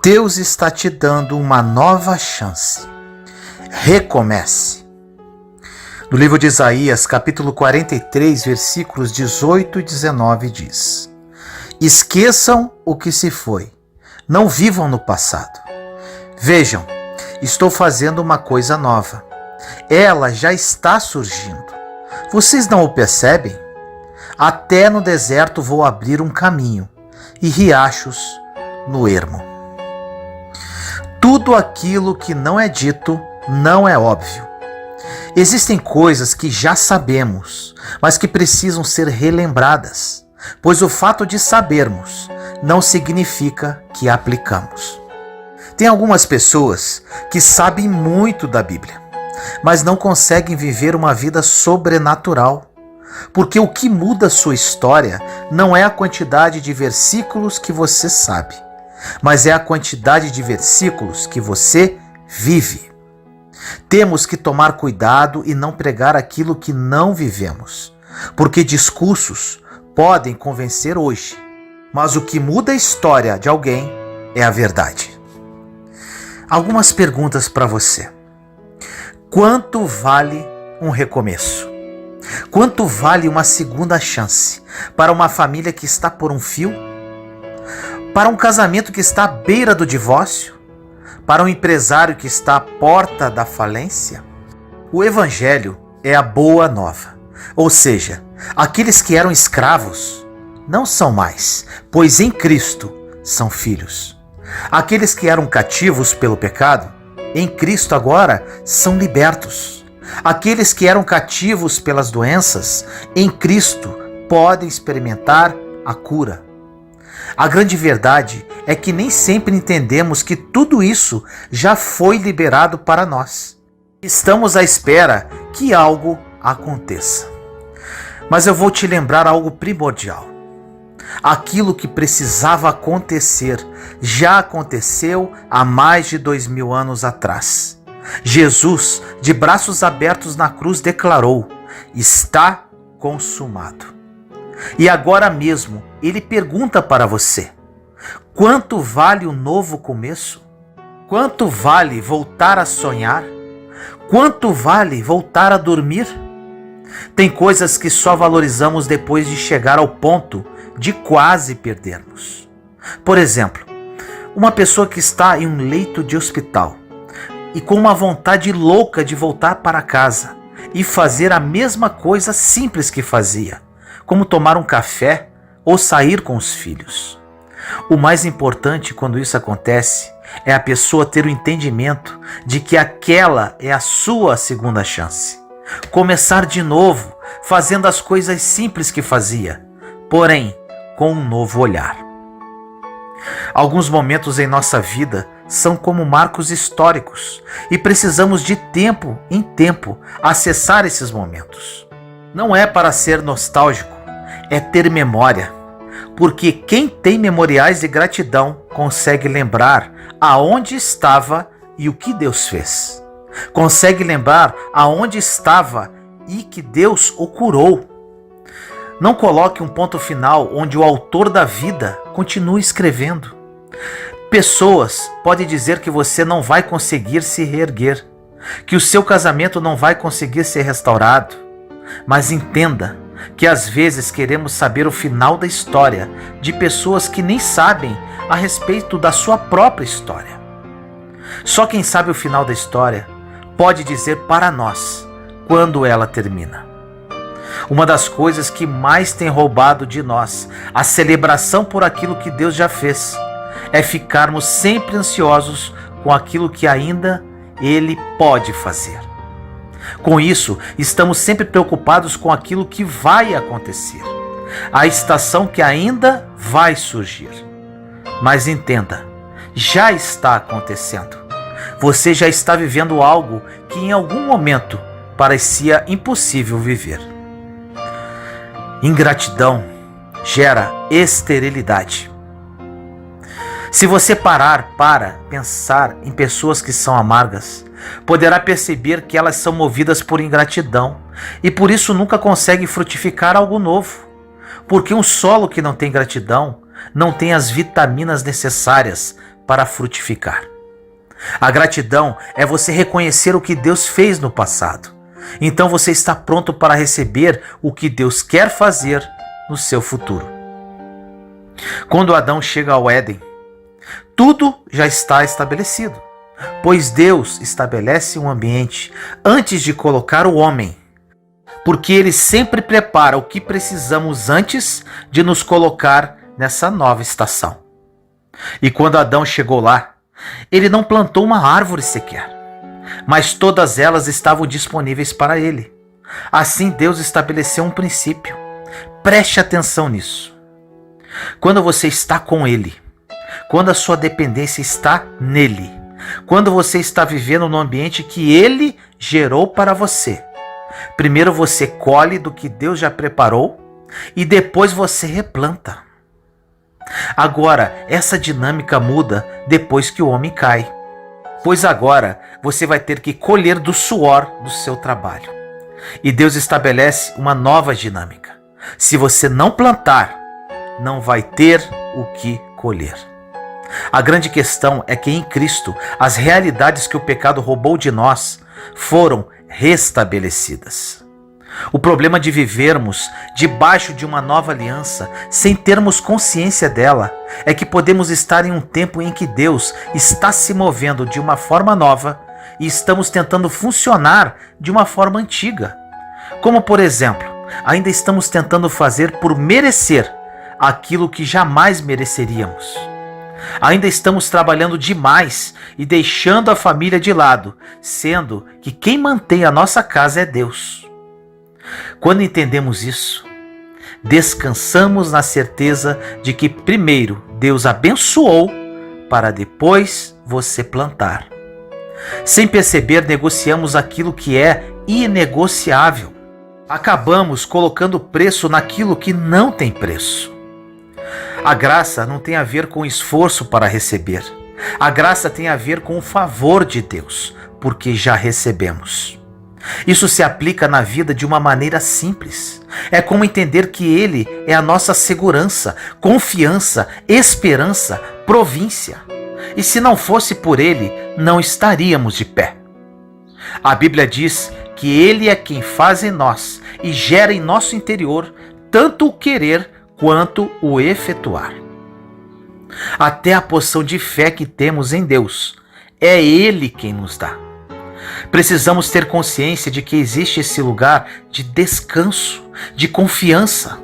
Deus está te dando uma nova chance. Recomece. No livro de Isaías, capítulo 43, versículos 18 e 19 diz: Esqueçam o que se foi, não vivam no passado. Vejam, estou fazendo uma coisa nova. Ela já está surgindo. Vocês não o percebem? Até no deserto vou abrir um caminho e riachos no ermo. Tudo aquilo que não é dito não é óbvio. Existem coisas que já sabemos, mas que precisam ser relembradas, pois o fato de sabermos não significa que aplicamos. Tem algumas pessoas que sabem muito da Bíblia, mas não conseguem viver uma vida sobrenatural, porque o que muda sua história não é a quantidade de versículos que você sabe, mas é a quantidade de versículos que você vive. Temos que tomar cuidado e não pregar aquilo que não vivemos, porque discursos podem convencer hoje, mas o que muda a história de alguém é a verdade. Algumas perguntas para você. Quanto vale um recomeço? Quanto vale uma segunda chance para uma família que está por um fio? Para um casamento que está à beira do divórcio? Para um empresário que está à porta da falência? O Evangelho é a boa nova, ou seja, aqueles que eram escravos não são mais, pois em Cristo são filhos. Aqueles que eram cativos pelo pecado, em Cristo agora são libertos. Aqueles que eram cativos pelas doenças, em Cristo podem experimentar a cura. A grande verdade é que nem sempre entendemos que tudo isso já foi liberado para nós. Estamos à espera que algo aconteça. Mas eu vou te lembrar algo primordial. Aquilo que precisava acontecer já aconteceu há mais de 2000 anos atrás. Jesus, de braços abertos na cruz, declarou: está consumado. E agora mesmo, ele pergunta para você: quanto vale o novo começo? Quanto vale voltar a sonhar? Quanto vale voltar a dormir? Tem coisas que só valorizamos depois de chegar ao ponto de quase perdermos. Por exemplo, uma pessoa que está em um leito de hospital e com uma vontade louca de voltar para casa e fazer a mesma coisa simples que fazia, como tomar um café ou sair com os filhos. O mais importante quando isso acontece é a pessoa ter o entendimento de que aquela é a sua segunda chance. Começar de novo, fazendo as coisas simples que fazia, porém com um novo olhar. Alguns momentos em nossa vida são como marcos históricos e precisamos de tempo em tempo acessar esses momentos. Não é para ser nostálgico, é ter memória, porque quem tem memoriais de gratidão consegue lembrar aonde estava e o que Deus fez. Consegue lembrar aonde estava e que Deus o curou. Não coloque um ponto final onde o autor da vida continue escrevendo. Pessoas podem dizer que você não vai conseguir se reerguer, que o seu casamento não vai conseguir ser restaurado, mas entenda que às vezes queremos saber o final da história de pessoas que nem sabem a respeito da sua própria história. Só quem sabe o final da história pode dizer para nós quando ela termina. Uma das coisas que mais tem roubado de nós a celebração por aquilo que Deus já fez é ficarmos sempre ansiosos com aquilo que ainda Ele pode fazer. Com isso, estamos sempre preocupados com aquilo que vai acontecer, a estação que ainda vai surgir. Mas entenda, já está acontecendo. Você já está vivendo algo que em algum momento parecia impossível viver. Ingratidão gera esterilidade. Se você parar para pensar em pessoas que são amargas, poderá perceber que elas são movidas por ingratidão e por isso nunca conseguem frutificar algo novo. Porque um solo que não tem gratidão não tem as vitaminas necessárias para frutificar. A gratidão é você reconhecer o que Deus fez no passado. Então você está pronto para receber o que Deus quer fazer no seu futuro. Quando Adão chega ao Éden, tudo já está estabelecido, pois Deus estabelece um ambiente antes de colocar o homem, porque Ele sempre prepara o que precisamos antes de nos colocar nessa nova estação. E quando Adão chegou lá, ele não plantou uma árvore sequer, mas todas elas estavam disponíveis para ele. Assim Deus estabeleceu um princípio. Preste atenção nisso. Quando você está com Ele, quando a sua dependência está nele, quando você está vivendo no ambiente que Ele gerou para você, primeiro você colhe do que Deus já preparou e depois você replanta. Agora, essa dinâmica muda depois que o homem cai, pois agora você vai ter que colher do suor do seu trabalho. E Deus estabelece uma nova dinâmica. Se você não plantar, não vai ter o que colher. A grande questão é que em Cristo, as realidades que o pecado roubou de nós foram restabelecidas. O problema de vivermos debaixo de uma nova aliança, sem termos consciência dela, é que podemos estar em um tempo em que Deus está se movendo de uma forma nova e estamos tentando funcionar de uma forma antiga. Como, por exemplo, ainda estamos tentando fazer por merecer aquilo que jamais mereceríamos. Ainda estamos trabalhando demais e deixando a família de lado, sendo que quem mantém a nossa casa é Deus. Quando entendemos isso, descansamos na certeza de que primeiro Deus abençoou para depois você plantar. Sem perceber, negociamos aquilo que é inegociável. Acabamos colocando preço naquilo que não tem preço. A graça não tem a ver com esforço para receber. A graça tem a ver com o favor de Deus, porque já recebemos. Isso se aplica na vida de uma maneira simples. É como entender que Ele é a nossa segurança, confiança, esperança, província. E se não fosse por Ele, não estaríamos de pé. A Bíblia diz que Ele é quem faz em nós e gera em nosso interior tanto o querer quanto o efetuar. Até a porção de fé que temos em Deus, é Ele quem nos dá. Precisamos ter consciência de que existe esse lugar de descanso, de confiança.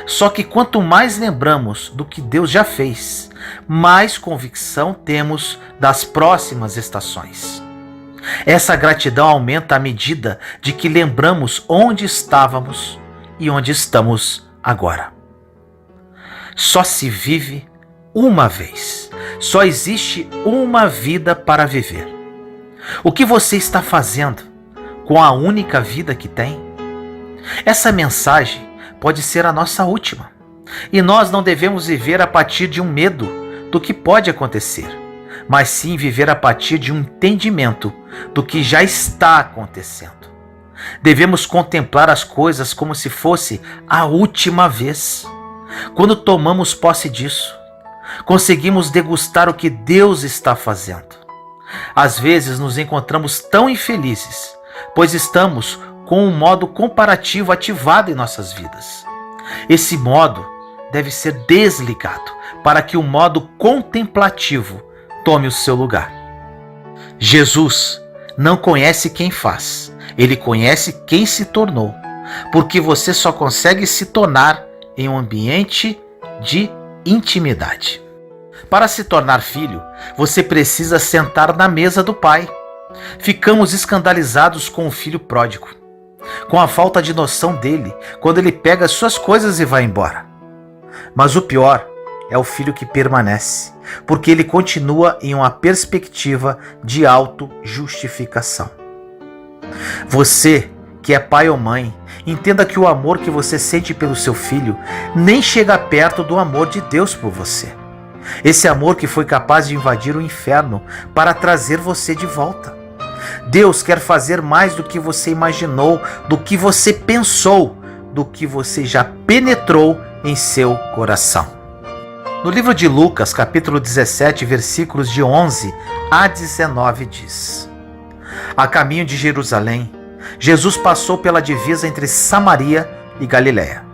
Só que quanto mais lembramos do que Deus já fez, mais convicção temos das próximas estações. Essa gratidão aumenta à medida de que lembramos onde estávamos e onde estamos agora. Só se vive uma vez. Só existe uma vida para viver. O que você está fazendo com a única vida que tem? Essa mensagem pode ser a nossa última. E nós não devemos viver a partir de um medo do que pode acontecer, mas sim viver a partir de um entendimento do que já está acontecendo. Devemos contemplar as coisas como se fosse a última vez. Quando tomamos posse disso, conseguimos degustar o que Deus está fazendo. Às vezes nos encontramos tão infelizes, pois estamos com um modo comparativo ativado em nossas vidas. Esse modo deve ser desligado para que o modo contemplativo tome o seu lugar. Jesus não conhece quem faz, Ele conhece quem se tornou, porque você só consegue se tornar em um ambiente de intimidade. Para se tornar filho, você precisa sentar na mesa do pai. Ficamos escandalizados com o filho pródigo, com a falta de noção dele, quando ele pega as suas coisas e vai embora. Mas o pior é o filho que permanece, porque ele continua em uma perspectiva de auto-justificação. Você, que é pai ou mãe, entenda que o amor que você sente pelo seu filho nem chega perto do amor de Deus por você. Esse amor que foi capaz de invadir o inferno para trazer você de volta. Deus quer fazer mais do que você imaginou, do que você pensou, do que você já penetrou em seu coração. No livro de Lucas, capítulo 17, versículos de 11 a 19 diz: A caminho de Jerusalém, Jesus passou pela divisa entre Samaria e Galiléia.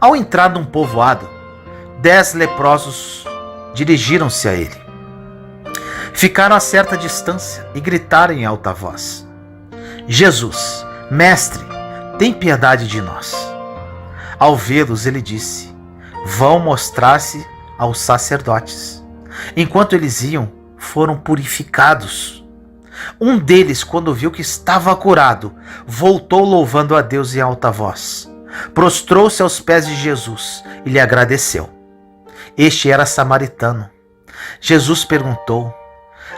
Ao entrar num povoado, 10 leprosos dirigiram-se a ele. Ficaram a certa distância e gritaram em alta voz: Jesus, mestre, tem piedade de nós. Ao vê-los, ele disse: Vão mostrar-se aos sacerdotes. Enquanto eles iam, foram purificados. Um deles, quando viu que estava curado, voltou louvando a Deus em alta voz. Prostrou-se aos pés de Jesus e lhe agradeceu. Este era samaritano. Jesus perguntou: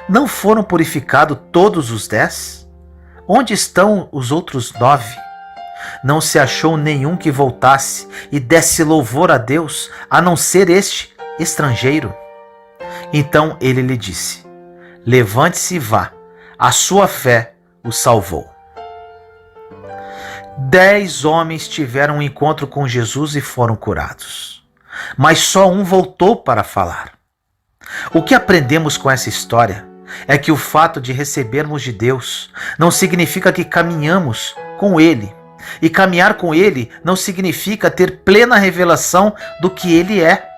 Não foram purificados todos os 10? Onde estão os outros 9? Não se achou nenhum que voltasse e desse louvor a Deus, a não ser este estrangeiro. Então ele lhe disse: Levante-se e vá, a sua fé o salvou. 10 homens tiveram um encontro com Jesus e foram curados, mas só um voltou para falar. O que aprendemos com essa história é que o fato de recebermos de Deus não significa que caminhamos com Ele, e caminhar com Ele não significa ter plena revelação do que Ele é.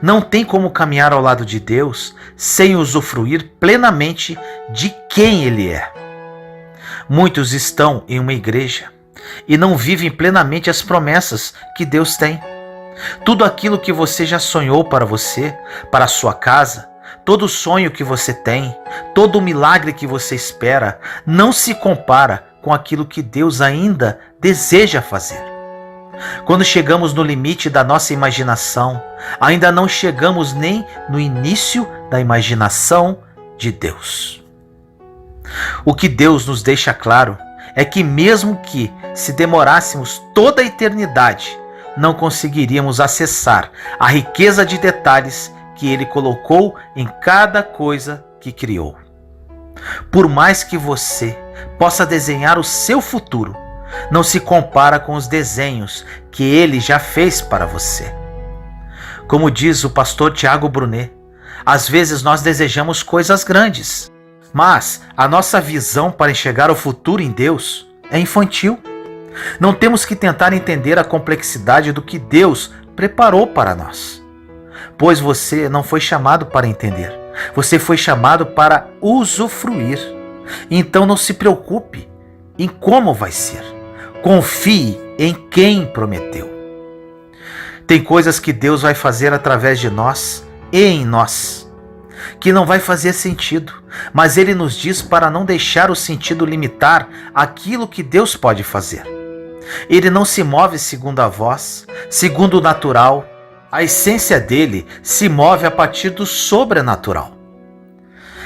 Não tem como caminhar ao lado de Deus sem usufruir plenamente de quem Ele é. Muitos estão em uma igreja e não vivem plenamente as promessas que Deus tem. Tudo aquilo que você já sonhou para você, para a sua casa, todo sonho que você tem, todo milagre que você espera, não se compara com aquilo que Deus ainda deseja fazer. Quando chegamos no limite da nossa imaginação, ainda não chegamos nem no início da imaginação de Deus. O que Deus nos deixa claro é que mesmo que se demorássemos toda a eternidade, não conseguiríamos acessar a riqueza de detalhes que Ele colocou em cada coisa que criou. Por mais que você possa desenhar o seu futuro, não se compara com os desenhos que Ele já fez para você. Como diz o pastor Tiago Brunet, às vezes nós desejamos coisas grandes, mas a nossa visão para enxergar o futuro em Deus é infantil. Não temos que tentar entender a complexidade do que Deus preparou para nós, pois você não foi chamado para entender, você foi chamado para usufruir. Então não se preocupe em como vai ser. Confie em quem prometeu. Tem coisas que Deus vai fazer através de nós e em nós, que não vai fazer sentido, mas Ele nos diz para não deixar o sentido limitar aquilo que Deus pode fazer. Ele não se move segundo a voz, segundo o natural. A essência dele se move a partir do sobrenatural.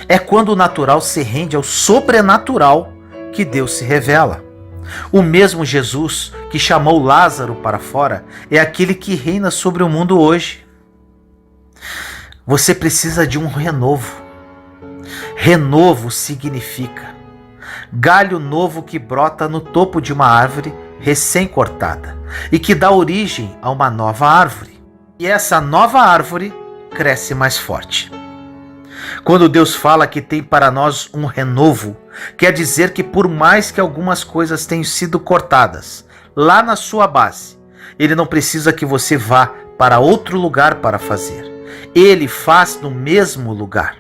É quando o natural se rende ao sobrenatural que Deus se revela. O mesmo Jesus que chamou Lázaro para fora é aquele que reina sobre o mundo hoje. Você precisa de um renovo. Renovo significa galho novo que brota no topo de uma árvore recém-cortada e que dá origem a uma nova árvore. E essa nova árvore cresce mais forte. Quando Deus fala que tem para nós um renovo, quer dizer que por mais que algumas coisas tenham sido cortadas lá na sua base, Ele não precisa que você vá para outro lugar para fazer. Ele faz no mesmo lugar.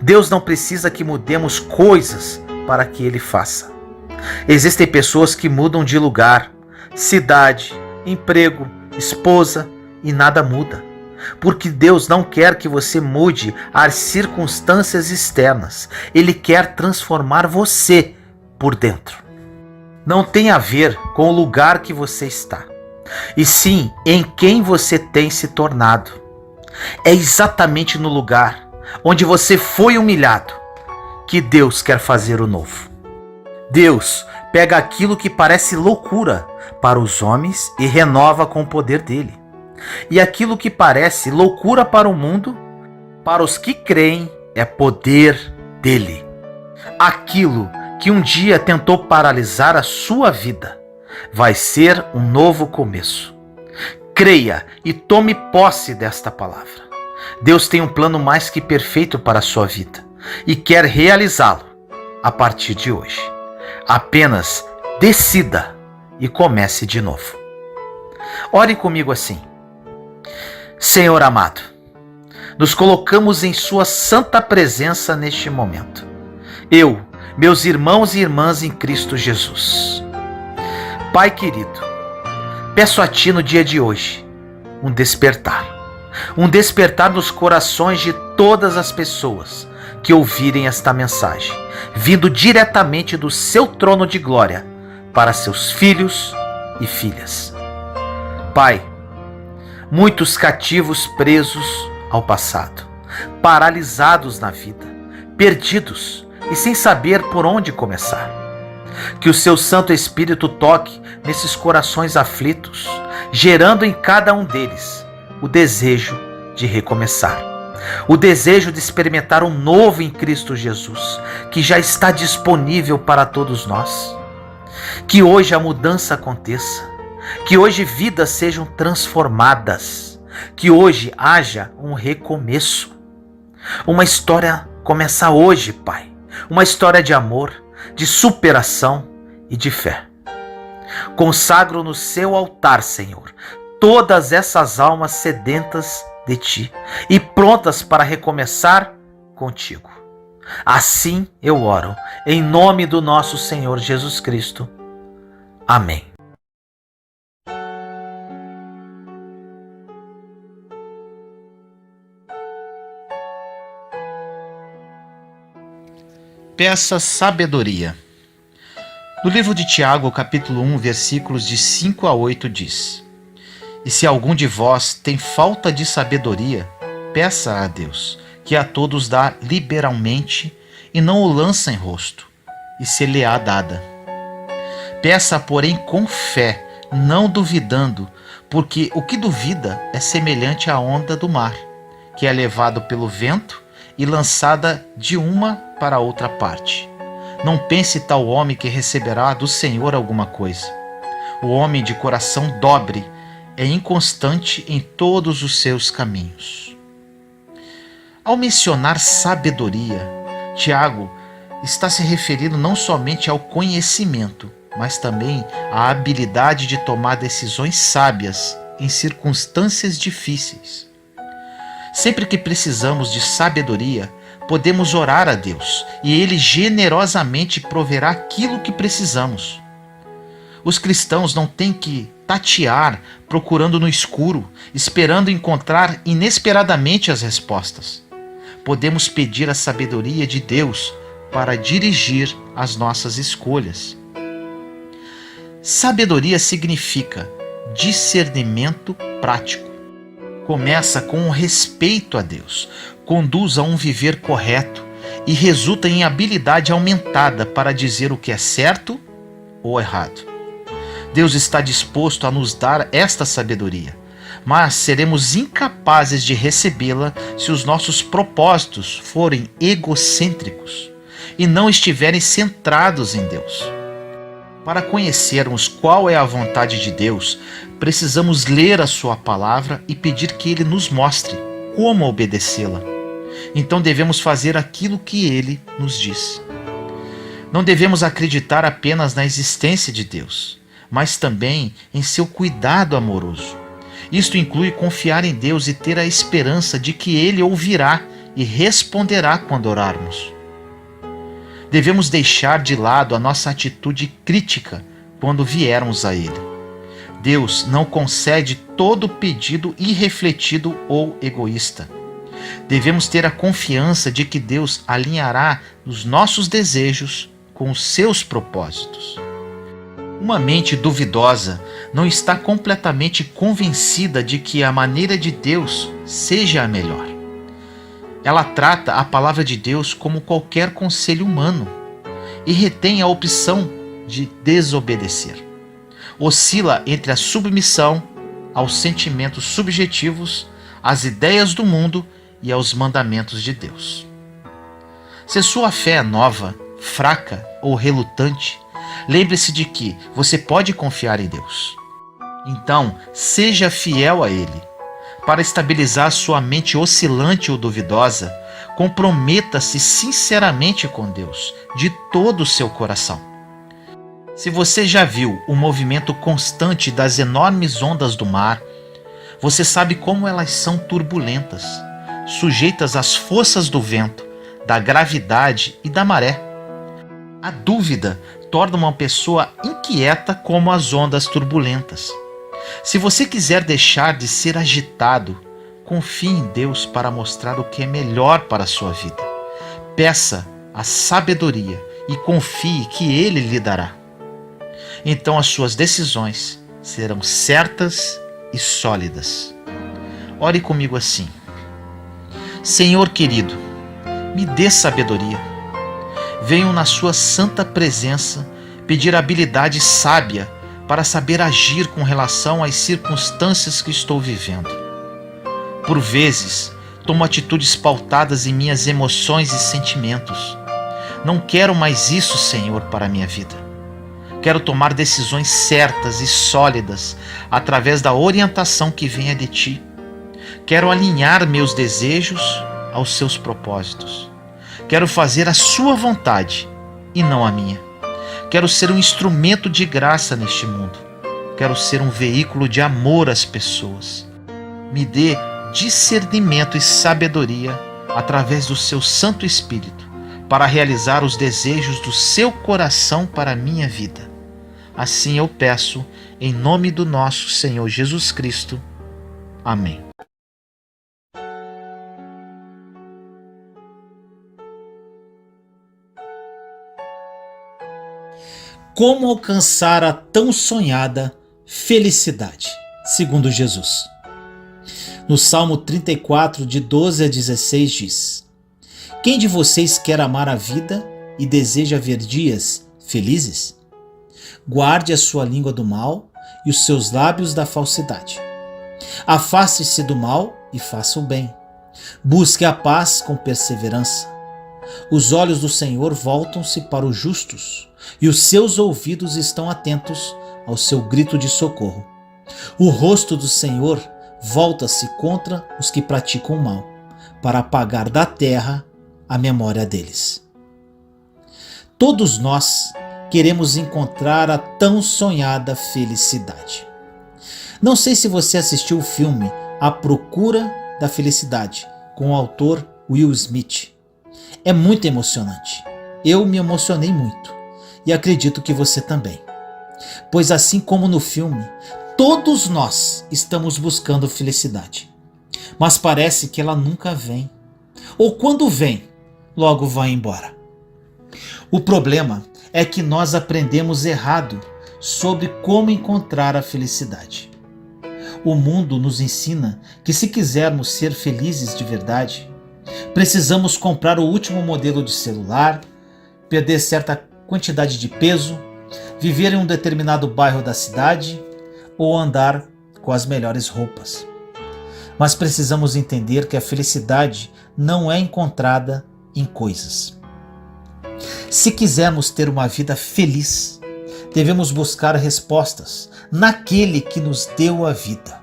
Deus não precisa que mudemos coisas para que Ele faça. Existem pessoas que mudam de lugar, cidade, emprego, esposa e nada muda. Porque Deus não quer que você mude as circunstâncias externas. Ele quer transformar você por dentro. Não tem a ver com o lugar que você está, e sim em quem você tem se tornado. É exatamente no lugar onde você foi humilhado que Deus quer fazer o novo. Deus pega aquilo que parece loucura para os homens e renova com o poder dele. E aquilo que parece loucura para o mundo, para os que creem, é poder dele. Aquilo que um dia tentou paralisar a sua vida vai ser um novo começo. Creia e tome posse desta palavra. Deus tem um plano mais que perfeito para a sua vida e quer realizá-lo a partir de hoje. Apenas decida e comece de novo. Ore comigo assim: Senhor amado, nos colocamos em sua santa presença neste momento. Eu, meus irmãos e irmãs em Cristo Jesus. Pai querido, peço a Ti no dia de hoje um despertar nos corações de todas as pessoas que ouvirem esta mensagem, vindo diretamente do Seu trono de glória para seus filhos e filhas. Pai, muitos cativos presos ao passado, paralisados na vida, perdidos e sem saber por onde começar. Que o Seu Santo Espírito toque nesses corações aflitos, gerando em cada um deles o desejo de recomeçar, o desejo de experimentar um novo em Cristo Jesus, que já está disponível para todos nós. Que hoje a mudança aconteça, que hoje vidas sejam transformadas, que hoje haja um recomeço. Uma história começa hoje, Pai, uma história de amor, de superação e de fé. Consagro no Seu altar, Senhor, todas essas almas sedentas de Ti e prontas para recomeçar contigo. Assim eu oro, em nome do nosso Senhor Jesus Cristo. Amém. Peça sabedoria. No livro de Tiago, capítulo 1, versículos de 5 a 8 diz: E se algum de vós tem falta de sabedoria, peça a Deus, que a todos dá liberalmente e não o lança em rosto, e se-lhe-á dada. Peça, porém, com fé, não duvidando, porque o que duvida é semelhante à onda do mar, que é levado pelo vento e lançada de uma para outra parte. Não pense tal homem que receberá do Senhor alguma coisa. O homem de coração dobre é inconstante em todos os seus caminhos. Ao mencionar sabedoria, Tiago está se referindo não somente ao conhecimento, mas também à habilidade de tomar decisões sábias em circunstâncias difíceis. Sempre que precisamos de sabedoria, podemos orar a Deus e Ele generosamente proverá aquilo que precisamos. Os cristãos não têm que tatear procurando no escuro, esperando encontrar inesperadamente as respostas. Podemos pedir a sabedoria de Deus para dirigir as nossas escolhas. Sabedoria significa discernimento prático. Começa com o respeito a Deus, conduz a um viver correto e resulta em habilidade aumentada para dizer o que é certo ou errado. Deus está disposto a nos dar esta sabedoria, mas seremos incapazes de recebê-la se os nossos propósitos forem egocêntricos e não estiverem centrados em Deus. Para conhecermos qual é a vontade de Deus, precisamos ler a Sua palavra e pedir que Ele nos mostre como obedecê-la. Então devemos fazer aquilo que Ele nos diz. Não devemos acreditar apenas na existência de Deus, mas também em seu cuidado amoroso. Isto inclui confiar em Deus e ter a esperança de que Ele ouvirá e responderá quando orarmos. Devemos deixar de lado a nossa atitude crítica quando viermos a Ele. Deus não concede todo pedido irrefletido ou egoísta. Devemos ter a confiança de que Deus alinhará os nossos desejos com os seus propósitos. Uma mente duvidosa não está completamente convencida de que a maneira de Deus seja a melhor. Ela trata a palavra de Deus como qualquer conselho humano e retém a opção de desobedecer. Oscila entre a submissão aos sentimentos subjetivos, às ideias do mundo e aos mandamentos de Deus. Se sua fé é nova, fraca ou relutante, lembre-se de que você pode confiar em Deus. Então, seja fiel a Ele. Para estabilizar sua mente oscilante ou duvidosa, comprometa-se sinceramente com Deus, de todo o seu coração. Se você já viu o movimento constante das enormes ondas do mar, você sabe como elas são turbulentas, sujeitas às forças do vento, da gravidade e da maré. A dúvida torna uma pessoa inquieta como as ondas turbulentas. Se você quiser deixar de ser agitado, confie em Deus para mostrar o que é melhor para a sua vida. Peça a sabedoria e confie que Ele lhe dará. Então as suas decisões serão certas e sólidas. Ore comigo assim: Senhor querido, me dê sabedoria. Venho na sua santa presença pedir habilidade sábia para saber agir com relação às circunstâncias que estou vivendo. Por vezes, tomo atitudes pautadas em minhas emoções e sentimentos. Não quero mais isso, Senhor, para a minha vida. Quero tomar decisões certas e sólidas através da orientação que venha de Ti. Quero alinhar meus desejos aos Seus propósitos. Quero fazer a Sua vontade e não a minha. Quero ser um instrumento de graça neste mundo. Quero ser um veículo de amor às pessoas. Me dê discernimento e sabedoria através do Seu Santo Espírito para realizar os desejos do Seu coração para a minha vida. Assim eu peço, em nome do nosso Senhor Jesus Cristo. Amém. Como alcançar a tão sonhada felicidade, segundo Jesus? No Salmo 34, de 12 a 16 diz: Quem de vocês quer amar a vida e deseja ver dias felizes? Guarde a sua língua do mal e os seus lábios da falsidade. Afaste-se do mal e faça o bem. Busque a paz com perseverança. Os olhos do Senhor voltam-se para os justos, e os seus ouvidos estão atentos ao seu grito de socorro. O rosto do Senhor volta-se contra os que praticam o mal, para apagar da terra a memória deles. Todos nós queremos encontrar a tão sonhada felicidade. Não sei se você assistiu o filme A Procura da Felicidade, com o autor Will Smith. É muito emocionante. Eu me emocionei muito e acredito que você também. Pois assim como no filme, todos nós estamos buscando felicidade. Mas parece que ela nunca vem. Ou quando vem, logo vai embora. O problema é que nós aprendemos errado sobre como encontrar a felicidade. O mundo nos ensina que se quisermos ser felizes de verdade, precisamos comprar o último modelo de celular, perder certa quantidade de peso, viver em um determinado bairro da cidade ou andar com as melhores roupas. Mas precisamos entender que a felicidade não é encontrada em coisas. Se quisermos ter uma vida feliz, devemos buscar respostas naquele que nos deu a vida.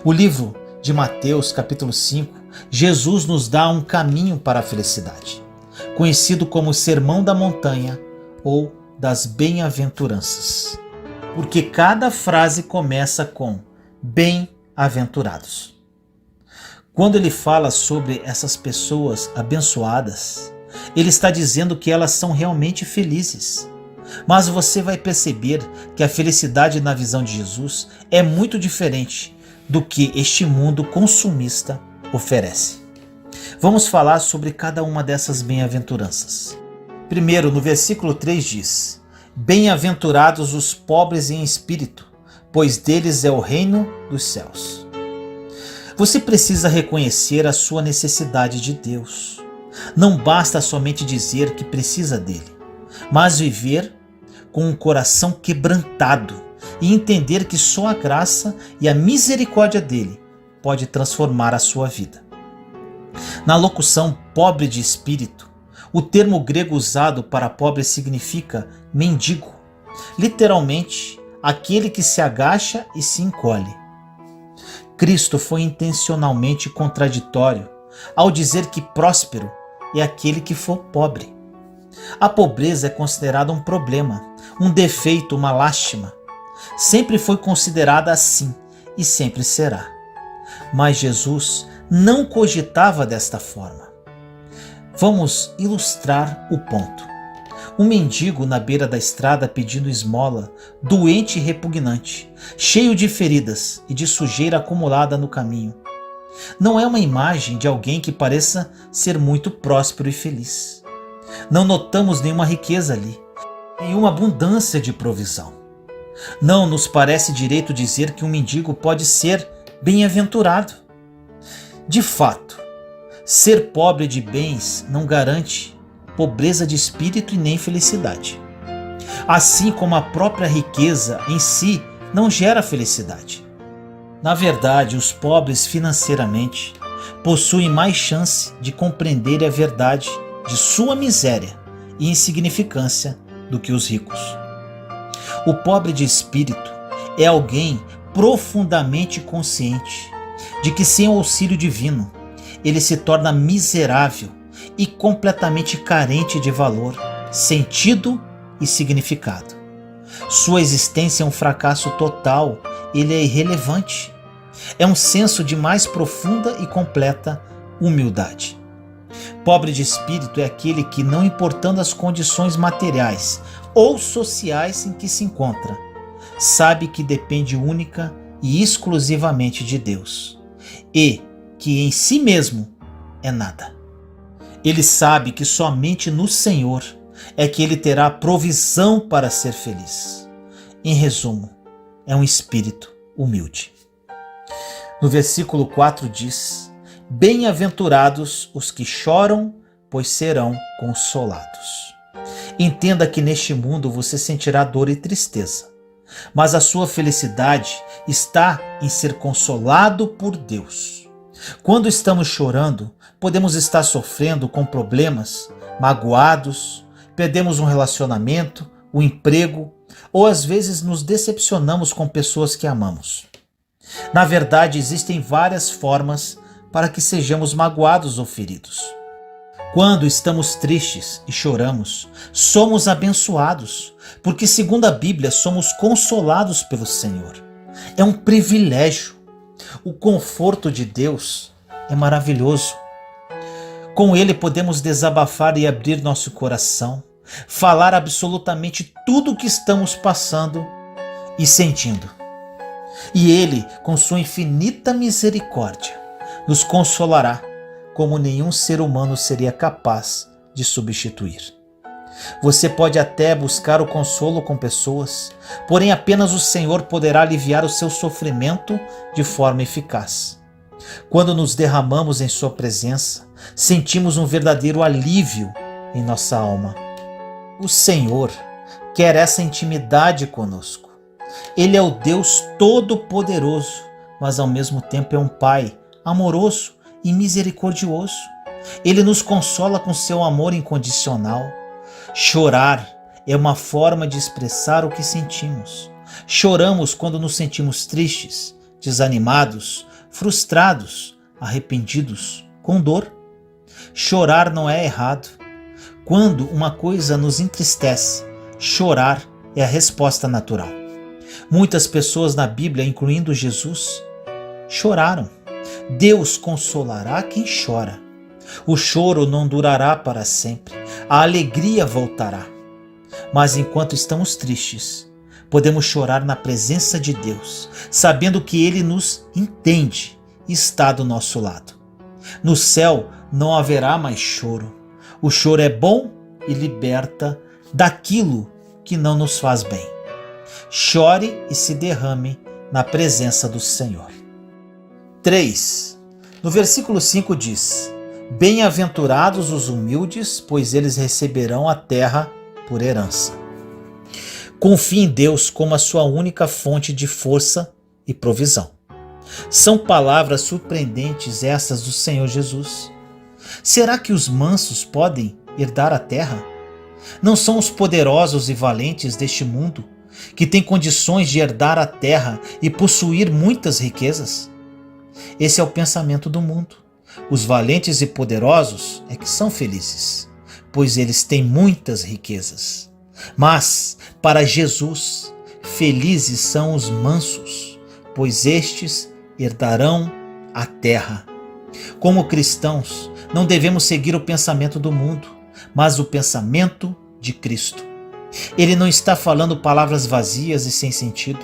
O livro de Mateus, capítulo 5, Jesus nos dá um caminho para a felicidade, conhecido como o Sermão da Montanha ou das Bem-aventuranças, porque cada frase começa com bem-aventurados. Quando ele fala sobre essas pessoas abençoadas, ele está dizendo que elas são realmente felizes. Mas você vai perceber que a felicidade na visão de Jesus é muito diferente do que este mundo consumista oferece. Vamos falar sobre cada uma dessas bem-aventuranças. Primeiro, no versículo 3 diz: Bem-aventurados os pobres em espírito, pois deles é o reino dos céus. Você precisa reconhecer a sua necessidade de Deus. Não basta somente dizer que precisa dele, mas viver com um coração quebrantado e entender que só a graça e a misericórdia dele pode transformar a sua vida. Na locução pobre de espírito, o termo grego usado para pobre significa mendigo, literalmente aquele que se agacha e se encolhe. Cristo foi intencionalmente contraditório ao dizer que próspero é aquele que for pobre. A pobreza é considerada um problema, um defeito, uma lástima. Sempre foi considerada assim e sempre será. Mas Jesus não cogitava desta forma. Vamos ilustrar o ponto. Um mendigo na beira da estrada pedindo esmola, doente e repugnante, cheio de feridas e de sujeira acumulada no caminho. Não é uma imagem de alguém que pareça ser muito próspero e feliz. Não notamos nenhuma riqueza ali, nenhuma abundância de provisão. Não nos parece direito dizer que um mendigo pode ser bem-aventurado. De fato, ser pobre de bens não garante pobreza de espírito e nem felicidade. Assim como a própria riqueza em si não gera felicidade. Na verdade, os pobres financeiramente possuem mais chance de compreender a verdade de sua miséria e insignificância do que os ricos. O pobre de espírito é alguém profundamente consciente de que sem o auxílio divino ele se torna miserável e completamente carente de valor, sentido e significado. Sua existência é um fracasso total, ele é irrelevante. É um senso de mais profunda e completa humildade. Pobre de espírito é aquele que, não importando as condições materiais ou sociais em que se encontra, sabe que depende única e exclusivamente de Deus e que em si mesmo é nada. Ele sabe que somente no Senhor é que ele terá provisão para ser feliz. Em resumo, é um espírito humilde. No versículo 4 diz: bem-aventurados os que choram, pois serão consolados. Entenda que neste mundo você sentirá dor e tristeza, mas a sua felicidade está em ser consolado por Deus. Quando estamos chorando, podemos estar sofrendo com problemas, magoados, perdemos um relacionamento, um emprego, ou às vezes nos decepcionamos com pessoas que amamos. Na verdade, existem várias formas para que sejamos magoados ou feridos. Quando estamos tristes e choramos, somos abençoados, porque segundo a Bíblia somos consolados pelo Senhor. É um privilégio. O conforto de Deus é maravilhoso. Com Ele podemos desabafar e abrir nosso coração, falar absolutamente tudo o que estamos passando e sentindo. E Ele, com sua infinita misericórdia, nos consolará como nenhum ser humano seria capaz de substituir. Você pode até buscar o consolo com pessoas, porém apenas o Senhor poderá aliviar o seu sofrimento de forma eficaz. Quando nos derramamos em sua presença, sentimos um verdadeiro alívio em nossa alma. O Senhor quer essa intimidade conosco. Ele é o Deus Todo-Poderoso, mas ao mesmo tempo é um Pai amoroso e misericordioso. Ele nos consola com seu amor incondicional. Chorar é uma forma de expressar o que sentimos. Choramos quando nos sentimos tristes, desanimados, frustrados, arrependidos, com dor. Chorar não é errado. Quando uma coisa nos entristece, chorar é a resposta natural. Muitas pessoas na Bíblia, incluindo Jesus, choraram. Deus consolará quem chora. O choro não durará para sempre. A alegria voltará. Mas enquanto estamos tristes, podemos chorar na presença de Deus, sabendo que Ele nos entende e está do nosso lado. No céu não haverá mais choro. O choro é bom e liberta daquilo que não nos faz bem. Chore e se derrame na presença do Senhor. 3. No versículo 5 diz: bem-aventurados os humildes, pois eles receberão a terra por herança. Confie em Deus como a sua única fonte de força e provisão. São palavras surpreendentes essas do Senhor Jesus. Será que os mansos podem herdar a terra? Não são os poderosos e valentes deste mundo que tem condições de herdar a terra e possuir muitas riquezas? Esse é o pensamento do mundo. Os valentes e poderosos é que são felizes, pois eles têm muitas riquezas. Mas, para Jesus, felizes são os mansos, pois estes herdarão a terra. Como cristãos, não devemos seguir o pensamento do mundo, mas o pensamento de Cristo. Ele não está falando palavras vazias e sem sentido,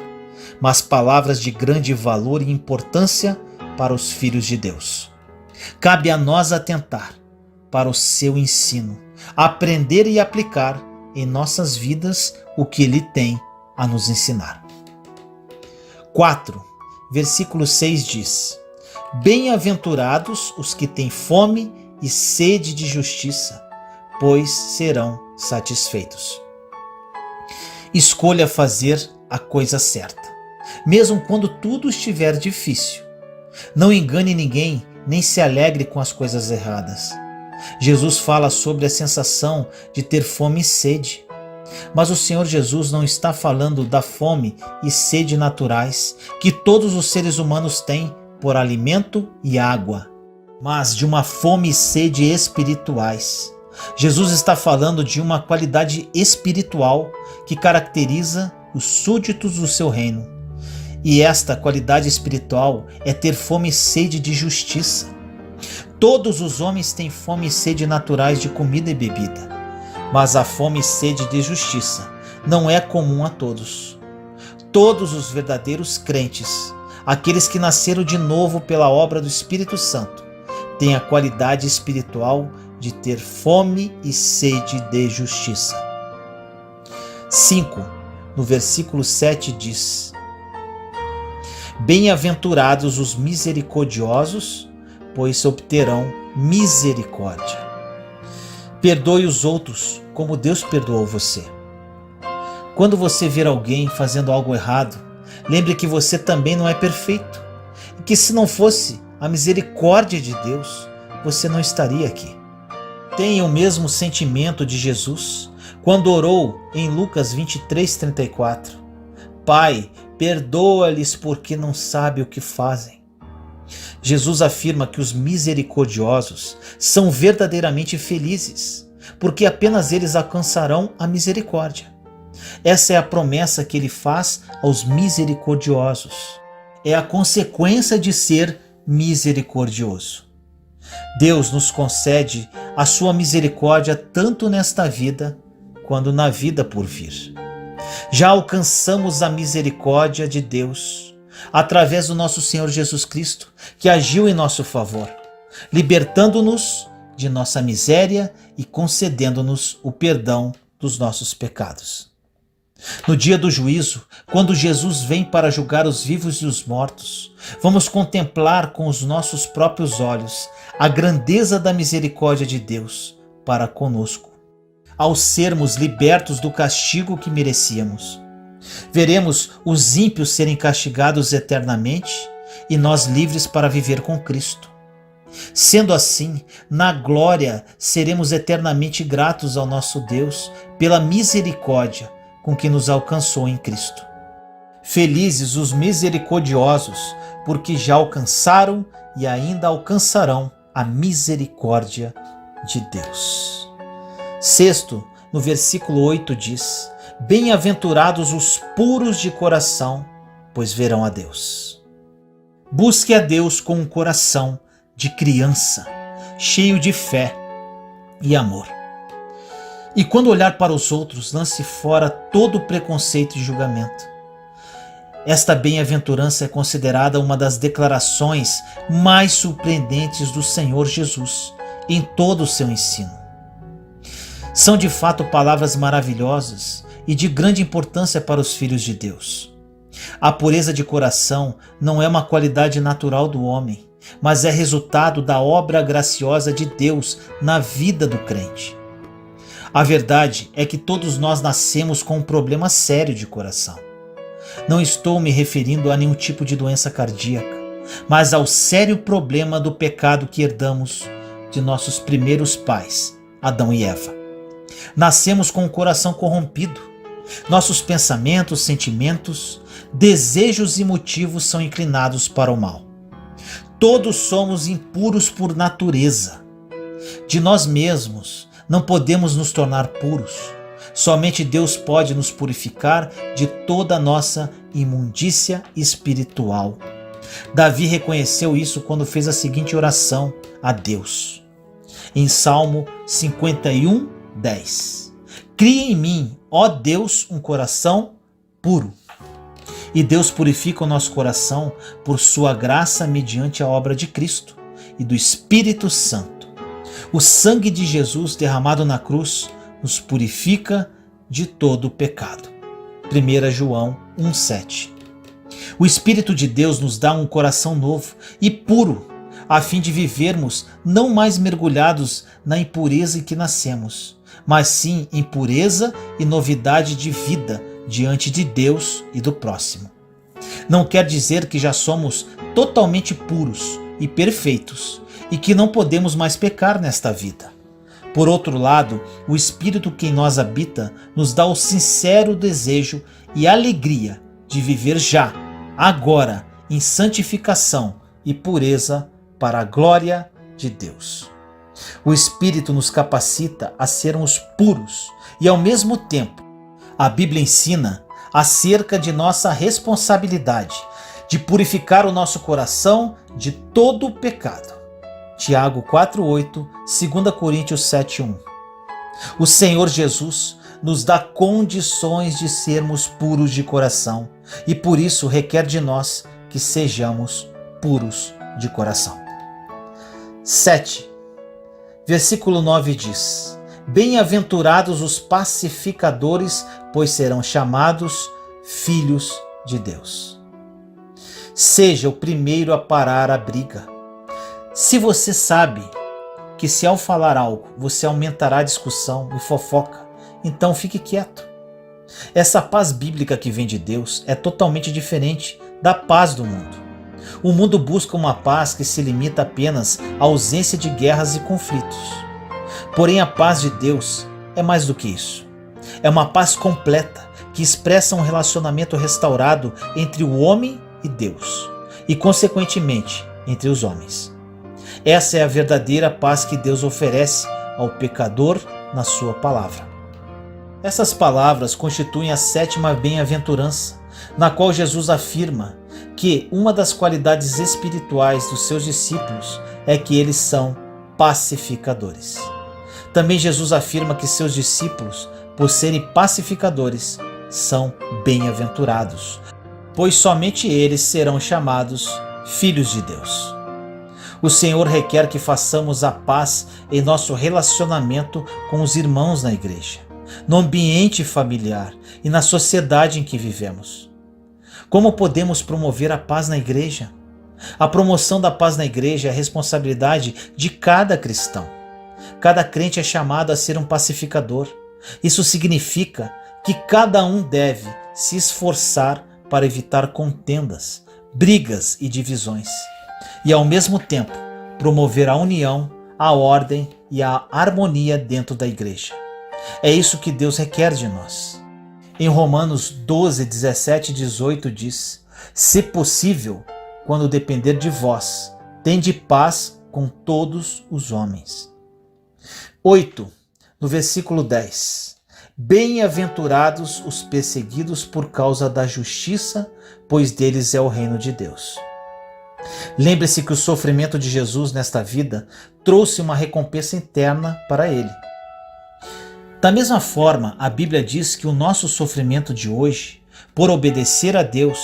mas palavras de grande valor e importância para os filhos de Deus. Cabe a nós atentar para o seu ensino, aprender e aplicar em nossas vidas o que ele tem a nos ensinar. 4. Versículo 6 diz: Bem-aventurados os que têm fome e sede de justiça, pois serão satisfeitos. Escolha fazer a coisa certa, mesmo quando tudo estiver difícil. Não engane ninguém, nem se alegre com as coisas erradas. Jesus fala sobre a sensação de ter fome e sede. Mas o Senhor Jesus não está falando da fome e sede naturais que todos os seres humanos têm por alimento e água, mas de uma fome e sede espirituais. Jesus está falando de uma qualidade espiritual que caracteriza os súditos do seu reino. E esta qualidade espiritual é ter fome e sede de justiça. Todos os homens têm fome e sede naturais de comida e bebida, mas a fome e sede de justiça não é comum a todos. Todos os verdadeiros crentes, aqueles que nasceram de novo pela obra do Espírito Santo, têm a qualidade espiritual de ter fome e sede de justiça. 5. No versículo 7 diz: Bem-aventurados os misericordiosos, pois obterão misericórdia. Perdoe os outros como Deus perdoou você. Quando você ver alguém fazendo algo errado, lembre que você também não é perfeito e que se não fosse a misericórdia de Deus, você não estaria aqui. Tenha o mesmo sentimento de Jesus quando orou em Lucas 23:34. Pai, perdoa-lhes porque não sabem o que fazem. Jesus afirma que os misericordiosos são verdadeiramente felizes, porque apenas eles alcançarão a misericórdia. Essa é a promessa que ele faz aos misericordiosos. É a consequência de ser misericordioso. Deus nos concede a sua misericórdia tanto nesta vida quanto na vida por vir. Já alcançamos a misericórdia de Deus através do nosso Senhor Jesus Cristo, que agiu em nosso favor, libertando-nos de nossa miséria e concedendo-nos o perdão dos nossos pecados. No dia do juízo, quando Jesus vem para julgar os vivos e os mortos, vamos contemplar com os nossos próprios olhos a grandeza da misericórdia de Deus para conosco, ao sermos libertos do castigo que merecíamos. Veremos os ímpios serem castigados eternamente e nós livres para viver com Cristo. Sendo assim, na glória seremos eternamente gratos ao nosso Deus pela misericórdia com que nos alcançou em Cristo. Felizes os misericordiosos, porque já alcançaram e ainda alcançarão a misericórdia de Deus. 6, no versículo 8 diz: Bem-aventurados os puros de coração, pois verão a Deus. Busque a Deus com um coração de criança, cheio de fé e amor. E quando olhar para os outros, lance fora todo preconceito e julgamento. Esta bem-aventurança é considerada uma das declarações mais surpreendentes do Senhor Jesus em todo o seu ensino. São de fato palavras maravilhosas e de grande importância para os filhos de Deus. A pureza de coração não é uma qualidade natural do homem, mas é resultado da obra graciosa de Deus na vida do crente. A verdade é que todos nós nascemos com um problema sério de coração. Não estou me referindo a nenhum tipo de doença cardíaca, mas ao sério problema do pecado que herdamos de nossos primeiros pais, Adão e Eva. Nascemos com o coração corrompido Nossos pensamentos, sentimentos, desejos e motivos são inclinados para o mal. Todos somos impuros por natureza. De nós mesmos não podemos nos tornar puros. Somente Deus pode nos purificar de toda a nossa imundícia espiritual. Davi reconheceu isso quando fez a seguinte oração a Deus. Em Salmo 51, 10. Cria em mim, ó Deus, um coração puro. E Deus purifica o nosso coração por sua graça mediante a obra de Cristo e do Espírito Santo. O sangue de Jesus derramado na cruz nos purifica de todo o pecado. 1 João 1,7. O Espírito de Deus nos dá um coração novo e puro, a fim de vivermos não mais mergulhados na impureza em que nascemos, mas sim em pureza e novidade de vida diante de Deus e do próximo. Não quer dizer que já somos totalmente puros e perfeitos e que não podemos mais pecar nesta vida. Por outro lado, o Espírito que em nós habita nos dá o sincero desejo e alegria de viver já, agora, em santificação e pureza para a glória de Deus. O Espírito nos capacita a sermos puros e, ao mesmo tempo, a Bíblia ensina acerca de nossa responsabilidade de purificar o nosso coração de todo o pecado. Tiago 4,8, 2 Coríntios 7,1. O Senhor Jesus nos dá condições de sermos puros de coração e por isso requer de nós que sejamos puros de coração. 7. Versículo 9 diz: Bem-aventurados os pacificadores, pois serão chamados filhos de Deus. Seja o primeiro a parar a briga. Se você sabe que se ao falar algo você aumentará a discussão e fofoca, então fique quieto. Essa paz bíblica que vem de Deus é totalmente diferente da paz do mundo. O mundo busca uma paz que se limita apenas à ausência de guerras e conflitos. Porém, a paz de Deus é mais do que isso. É uma paz completa que expressa um relacionamento restaurado entre o homem e Deus e, consequentemente, entre os homens. Essa é a verdadeira paz que Deus oferece ao pecador na sua palavra. Essas palavras constituem a 7ª bem-aventurança, na qual Jesus afirma que uma das qualidades espirituais dos seus discípulos é que eles são pacificadores. Também Jesus afirma que seus discípulos, por serem pacificadores, são bem-aventurados, pois somente eles serão chamados filhos de Deus. O Senhor requer que façamos a paz em nosso relacionamento com os irmãos na igreja, no ambiente familiar e na sociedade em que vivemos. Como podemos promover a paz na igreja? A promoção da paz na igreja é a responsabilidade de cada cristão. Cada crente é chamado a ser um pacificador. Isso significa que cada um deve se esforçar para evitar contendas, brigas e divisões, e ao mesmo tempo promover a união, a ordem e a harmonia dentro da igreja. É isso que Deus requer de nós. Em Romanos 12, 17 e 18 diz: Se possível, quando depender de vós, tende paz com todos os homens. 8. No versículo 10. Bem-aventurados os perseguidos por causa da justiça, pois deles é o reino de Deus. Lembre-se que o sofrimento de Jesus nesta vida trouxe uma recompensa interna para ele. Da mesma forma, a Bíblia diz que o nosso sofrimento de hoje, por obedecer a Deus,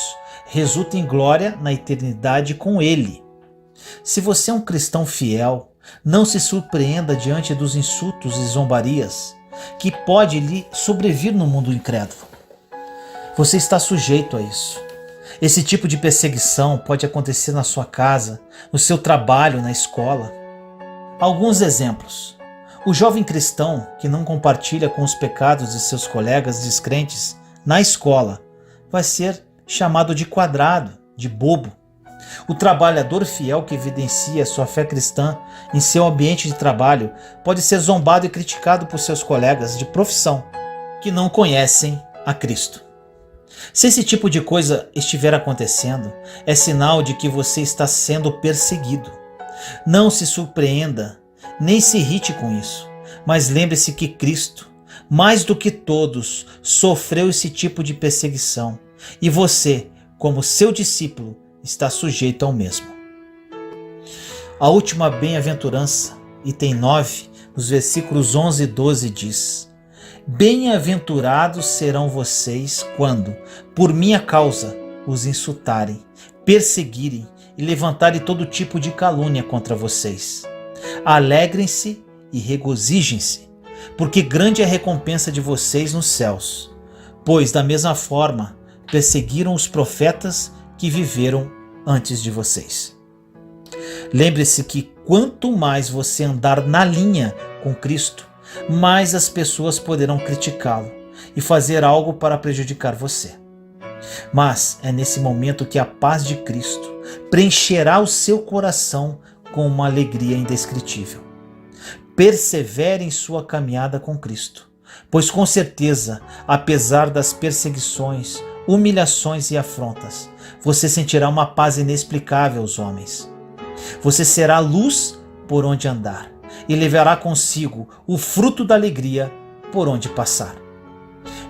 resulta em glória na eternidade com Ele. Se você é um cristão fiel, não se surpreenda diante dos insultos e zombarias que pode lhe sobrevir no mundo incrédulo. Você está sujeito a isso. Esse tipo de perseguição pode acontecer na sua casa, no seu trabalho, na escola. Alguns exemplos. O jovem cristão que não compartilha com os pecados de seus colegas descrentes na escola vai ser chamado de quadrado, de bobo. O trabalhador fiel que evidencia sua fé cristã em seu ambiente de trabalho pode ser zombado e criticado por seus colegas de profissão que não conhecem a Cristo. Se esse tipo de coisa estiver acontecendo, é sinal de que você está sendo perseguido. Não se surpreenda, nem se irrite com isso, mas lembre-se que Cristo, mais do que todos, sofreu esse tipo de perseguição, e você, como seu discípulo, está sujeito ao mesmo. A última bem-aventurança, item 9, nos versículos 11 e 12 diz: Bem-aventurados serão vocês quando, por minha causa, os insultarem, perseguirem e levantarem todo tipo de calúnia contra vocês. Alegrem-se e regozijem-se, porque grande é a recompensa de vocês nos céus, pois da mesma forma perseguiram os profetas que viveram antes de vocês. Lembre-se que quanto mais você andar na linha com Cristo, mais as pessoas poderão criticá-lo e fazer algo para prejudicar você. Mas é nesse momento que a paz de Cristo preencherá o seu coração com uma alegria indescritível. Persevere em sua caminhada com Cristo, pois com certeza, apesar das perseguições, humilhações e afrontas, você sentirá uma paz inexplicável aos homens. Você será luz por onde andar e levará consigo o fruto da alegria por onde passar.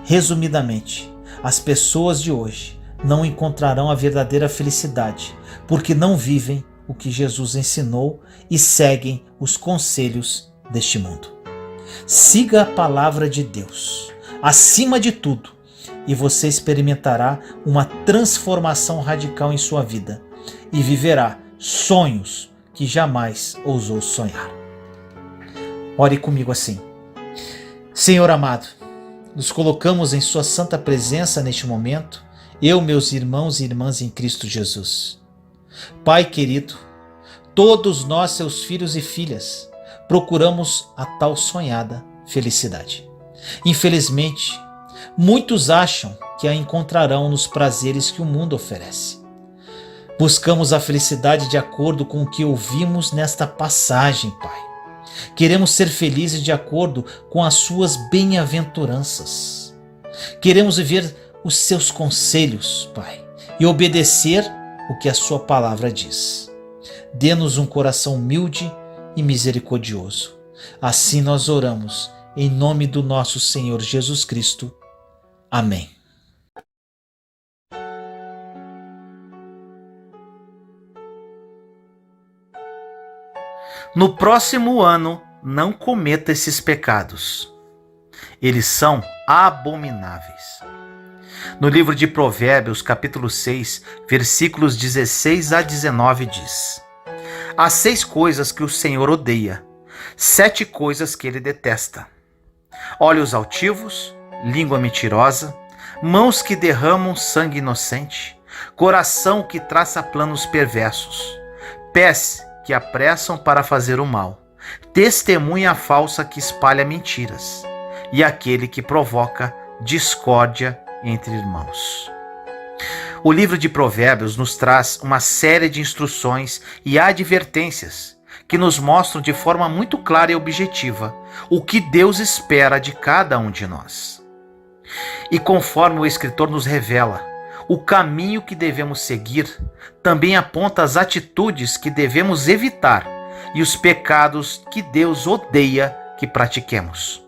Resumidamente, as pessoas de hoje não encontrarão a verdadeira felicidade porque não vivem o que Jesus ensinou e seguem os conselhos deste mundo. Siga a palavra de Deus acima de tudo e você experimentará uma transformação radical em sua vida e viverá sonhos que jamais ousou sonhar. Ore comigo assim: Senhor amado, nos colocamos em sua santa presença neste momento, eu, meus irmãos e irmãs em Cristo Jesus. Pai querido, todos nós, seus filhos e filhas, procuramos a tal sonhada felicidade. Infelizmente, muitos acham que a encontrarão nos prazeres que o mundo oferece. Buscamos a felicidade de acordo com o que ouvimos nesta passagem, Pai. Queremos ser felizes de acordo com as suas bem-aventuranças. Queremos viver os seus conselhos, Pai, e obedecer o que a sua palavra diz. Dê-nos um coração humilde e misericordioso. Assim nós oramos, em nome do nosso Senhor Jesus Cristo. Amém. No próximo ano, não cometa esses pecados. Eles são abomináveis. No livro de Provérbios, capítulo 6, versículos 16 a 19 diz: Há 6 coisas que o Senhor odeia, 7 coisas que ele detesta: olhos altivos, língua mentirosa, mãos que derramam sangue inocente, coração que traça planos perversos, pés que apressam para fazer o mal, testemunha falsa que espalha mentiras, e aquele que provoca discórdia entre irmãos. O livro de Provérbios nos traz uma série de instruções e advertências que nos mostram de forma muito clara e objetiva o que Deus espera de cada um de nós. E conforme o escritor nos revela, o caminho que devemos seguir também aponta as atitudes que devemos evitar e os pecados que Deus odeia que pratiquemos.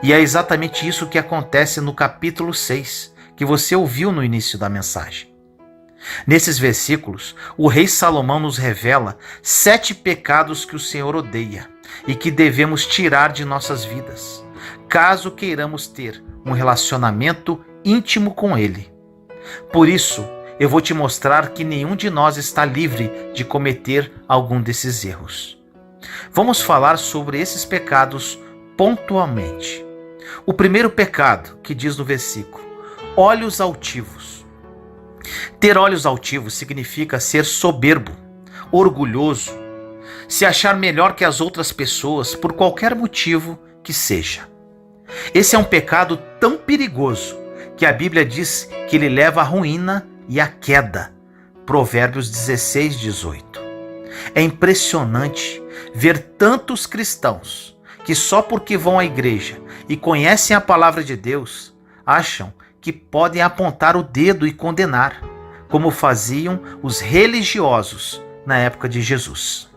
E é exatamente isso que acontece no capítulo 6, que você ouviu no início da mensagem. Nesses versículos, o rei Salomão nos revela 7 pecados que o Senhor odeia e que devemos tirar de nossas vidas, caso queiramos ter um relacionamento íntimo com Ele. Por isso, eu vou te mostrar que nenhum de nós está livre de cometer algum desses erros. Vamos falar sobre esses pecados pontualmente. O primeiro pecado, que diz no versículo: olhos altivos. Ter olhos altivos significa ser soberbo, orgulhoso, se achar melhor que as outras pessoas por qualquer motivo que seja. Esse é um pecado tão perigoso que a Bíblia diz que ele leva à ruína e à queda. Provérbios 16, 18. É impressionante ver tantos cristãos que só porque vão à igreja e conhecem a palavra de Deus, acham que podem apontar o dedo e condenar, como faziam os religiosos na época de Jesus.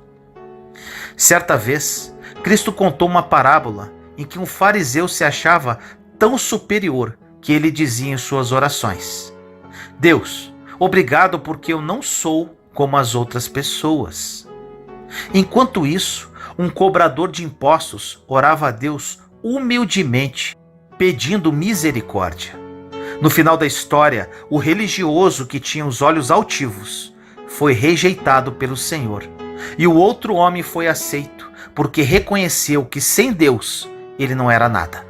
Certa vez, Cristo contou uma parábola em que um fariseu se achava tão superior que ele dizia em suas orações: Deus, obrigado porque eu não sou como as outras pessoas. Enquanto isso, um cobrador de impostos orava a Deus humildemente, pedindo misericórdia. No final da história, o religioso que tinha os olhos altivos foi rejeitado pelo Senhor, e o outro homem foi aceito, porque reconheceu que sem Deus ele não era nada.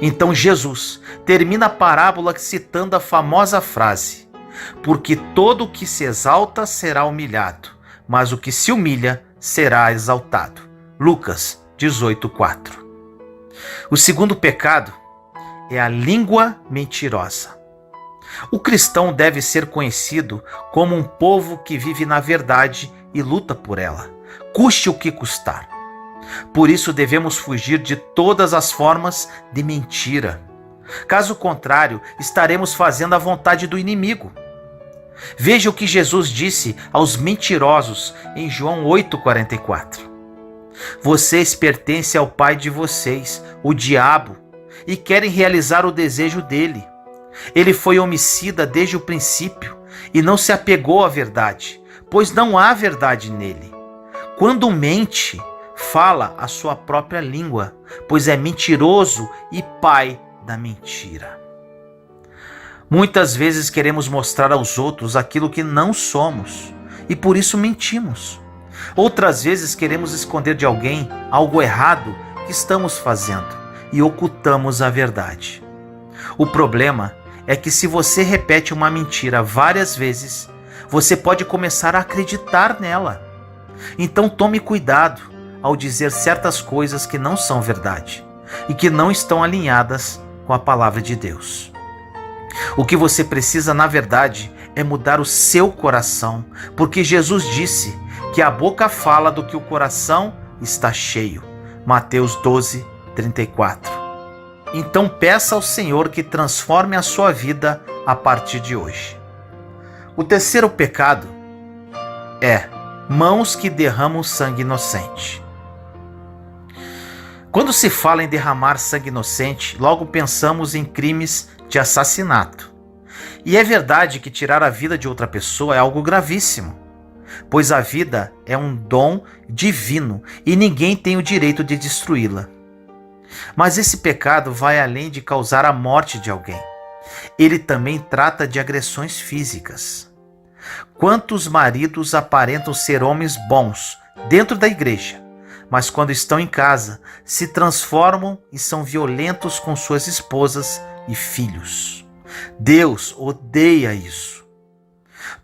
Então Jesus termina a parábola citando a famosa frase: porque todo o que se exalta será humilhado, mas o que se humilha será exaltado. Lucas 18:4. O segundo pecado é a língua mentirosa. O cristão deve ser conhecido como um povo que vive na verdade e luta por ela, custe o que custar. Por isso devemos fugir de todas as formas de mentira. Caso contrário, estaremos fazendo a vontade do inimigo. Veja o que Jesus disse aos mentirosos em João 8,44. Vocês pertencem ao pai de vocês, o diabo, e querem realizar o desejo dele. Ele foi homicida desde o princípio e não se apegou à verdade, pois não há verdade nele. Quando mente, fala a sua própria língua, pois é mentiroso e pai da mentira. Muitas vezes queremos mostrar aos outros aquilo que não somos e por isso mentimos. Outras vezes queremos esconder de alguém algo errado que estamos fazendo e ocultamos a verdade. O problema é que se você repete uma mentira várias vezes, você pode começar a acreditar nela. Então tome cuidado ao dizer certas coisas que não são verdade e que não estão alinhadas com a palavra de Deus. O que você precisa, na verdade, é mudar o seu coração, porque Jesus disse que a boca fala do que o coração está cheio. Mateus 12:34. Então peça ao Senhor que transforme a sua vida a partir de hoje. O terceiro pecado é mãos que derramam sangue inocente. Quando se fala em derramar sangue inocente, logo pensamos em crimes de assassinato. E é verdade que tirar a vida de outra pessoa é algo gravíssimo, pois a vida é um dom divino e ninguém tem o direito de destruí-la. Mas esse pecado vai além de causar a morte de alguém. Ele também trata de agressões físicas. Quantos maridos aparentam ser homens bons dentro da igreja, mas quando estão em casa, se transformam e são violentos com suas esposas e filhos? Deus odeia isso.